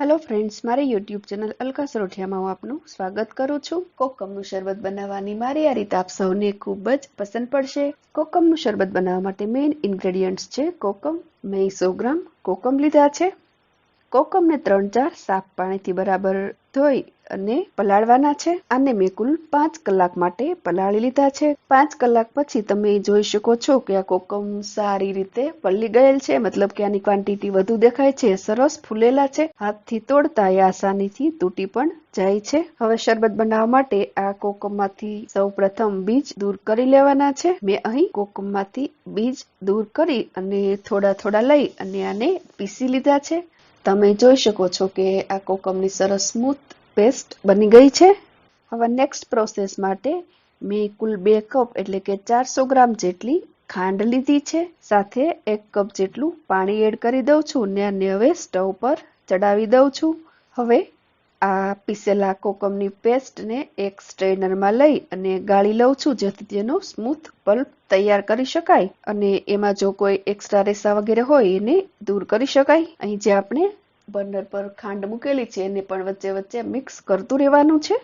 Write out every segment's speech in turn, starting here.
Hello friends, મારી YouTube channel Alka સરોઠિયામાં હું આપનું સ્વાગત કરું છું। કોકમનું શરબત બનાવવાની મારી આ રીત આપ સૌને ખૂબ જ પસંદ પડશે। કોકમનું શરબત બનાવવા માટે મેઇન ઇન્ગ્રેડિયન્ટ્સ છે કોકમ। મેં 100 ગ્રામ કોકમ લીધા છે। કોકમને 3-4 સાફ પાણીથી બરાબર ધોઈ અને પલાળવાના છે। આને મેં કુલ 5 કલાક માટે પલાળી લીધા છે। 5 કલાક પછી તમે જોઈ શકો છો કે આ કોકમ સારી રીતે પલળી ગયેલ છે, મતલબ કે આની ક્વોન્ટિટી વધુ દેખાય છે, સરસ ફૂલેલા છે, હાથથી તોડતા એ આસાનીથી તૂટી પણ જાય છે। હવે શરબત બનાવવા માટે આ કોકમમાંથી સૌપ્રથમ બીજ દૂર કરી લેવાના છે। મેં અહીં કોકમમાંથી બીજ દૂર કરી અને થોડા લઈ અને આને પીસી લીધા છે। તમે જોઈ શકો છો કે આ કોકમની સરસ સ્મૂથ પેસ્ટ બની ગઈ છે। હવે નેક્સ્ટ પ્રોસેસ માટે મેં કુલ 2 કપ એટલે કે 400 ગ્રામ જેટલી ખાંડ લીધી છે, સાથે 1 કપ જેટલું પાણી એડ કરી દઉં છું ને આને હવે સ્ટવ પર ચડાવી દઉં છું। હવે આ પીસેલા કોકમની પેસ્ટને એક સ્ટ્રેનરમાં લઈ અને ગાળી લઉં છું, જેથી તેનો સ્મૂથ પલ્પ તૈયાર કરી શકાય અને એમાં જો કોઈ એક્સ્ટ્રા રેસા વગેરે હોય એને દૂર કરી શકાય। અહીં જે આપણે બર્નર પર ખાંડ મૂકેલી છે એને પણ વચ્ચે મિક્સ કરતું રહેવાનું છે।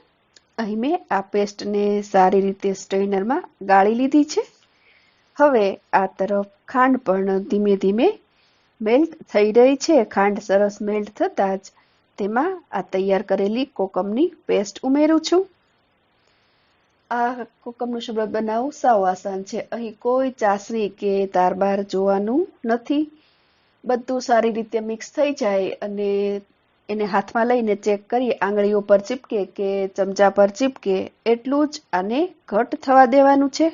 અહીં મેં આ પેસ્ટને સારી રીતે સ્ટ્રેનરમાં ગાળી લીધી છે। હવે આ તરફ ખાંડ પણ ધીમે ધીમે મેલ્ટ થઈ રહી છે। ખાંડ સરસ મેલ્ટ થતાં જ તેમાં આ તૈયાર કરેલી કોકમની પેસ્ટ ઉમેરું છું। આ કોકમનું શરબત બનાવવું સાવ આસાન છે। અહીં કોઈ ચાસણી કે તારબાર જોવાનું નથી। બધું સારી રીતે મિક્સ થઈ જાય અને એને હાથમાં લઈને ચેક કરી આંગળીઓ પર ચીપકે કે ચમચા પર ચીપકે એટલું જ આને ઘટ થવા દેવાનું છે।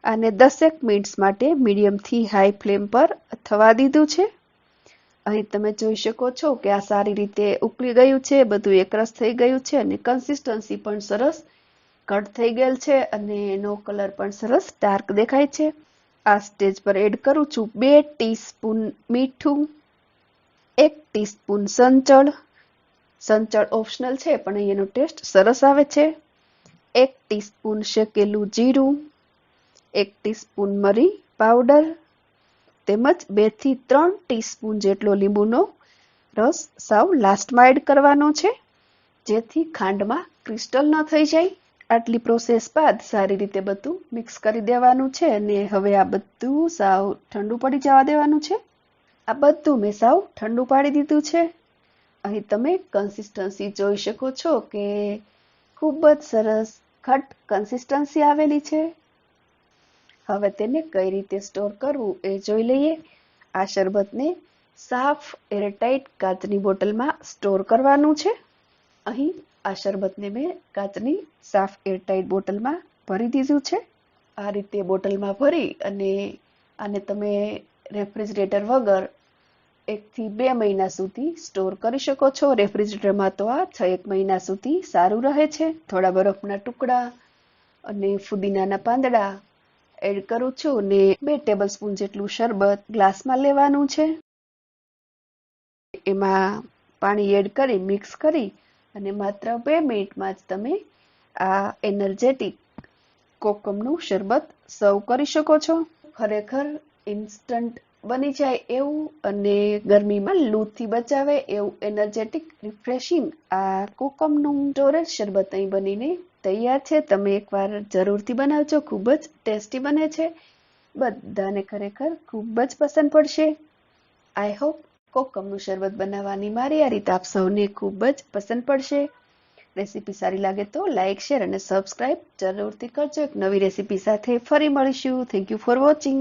આને 10 મિનિટ્સ માટે મીડિયમથી હાઈ ફ્લેમ પર થવા દીધું છે। અહીં તમે જોઈ શકો છો કે આ સારી રીતે ઉકળી ગયું છે, બધું એકરસ થઈ ગયું છે અને કન્સિસ્ટન્સી પણ સરસ ઘટ થઈ ગયેલ છે અને એનો કલર પણ સરસ ડાર્ક દેખાય છે। આ સ્ટેજ પર એડ કરું છું 2 ટીસ્પૂન મીઠું, 1 ટીસ્પૂન સંચળ ઓપ્શનલ છે પણ એનો ટેસ્ટ સરસ આવે છે, 1 ટીસ્પૂન શેકેલું જીરું, 1 ટીસ્પૂન મરી પાવડર તેમજ 2 થી 3 ટીસ્પૂન જેટલો લીંબુનો રસ સાવ લાસ્ટમાં એડ કરવાનો છે, જેથી ખાંડમાં ક્રિસ્ટલ ન થઈ જાય। આટલી પ્રોસેસ બાદ સારી રીતે બધું મિક્સ કરી દેવાનું છે અને હવે આ બધું સાવ ઠંડુ પડી જવા દેવાનું છે। આ બધું મેં સાવ ઠંડુ પાડી દીધું છે। અહીં તમે કન્સિસ્ટન્સી જોઈ શકો છો કે ખૂબ જ સરસ ઘટ કન્સિસ્ટન્સી આવેલી છે। હવે તેને કઈ રીતે સ્ટોર કરવું એ જોઈ લઈએ। આ શરબતને સાફ એરટાઇટ કાચની બોટલમાં સ્ટોર કરવાનું છે। અહીં આ શરબતને મેં કાચની સાફ એરટાઇટ બોટલમાં ભરી દીધું છે। આ રીતે બોટલમાં ભરી અને આને તમે રેફ્રિજરેટર વગર 1 થી 2 મહિના સુધી સ્ટોર કરી શકો છો। રેફ્રિજરેટરમાં તો આ 6-1 મહિના સુધી સારું રહે છે। થોડા બરફના ટુકડા અને ફુદીનાના પાંદડા એડ કરું છું ને 2 ટેબલસ્પૂન જેટલું શરબત ગ્લાસમાં લેવાનું છે। એમાં પાણી એડ કરી મિક્સ કરી અને માત્ર 2 મિનિટમાં જ તમે આ એનર્જેટિક કોકમનું શરબત સર્વ કરી શકો છો। ખરેખર ઇન્સ્ટન્ટ બની જાય એવું અને ગરમીમાં લૂથી બચાવે એવું એનર્જેટિક રિફ્રેશિંગ આ કોકમનું સ્ટોરેજ શરબત અહીં બનીને તૈયાર છે। તમે એકવાર જરૂરથી બનાવજો, ખૂબ જ ટેસ્ટી બને છે, બધાને ખરેખર ખૂબ જ પસંદ પડશે। આઈ હોપ કોકમનું શરબત બનાવવાની મારી આ રીત આપ સૌને ખૂબ જ પસંદ પડશે। રેસીપી સારી લાગે તો લાઇક, શેર અને સબસ્ક્રાઇબ જરૂરથી કરજો। એક નવી રેસીપી સાથે ફરી મળીશું। Thank you for watching.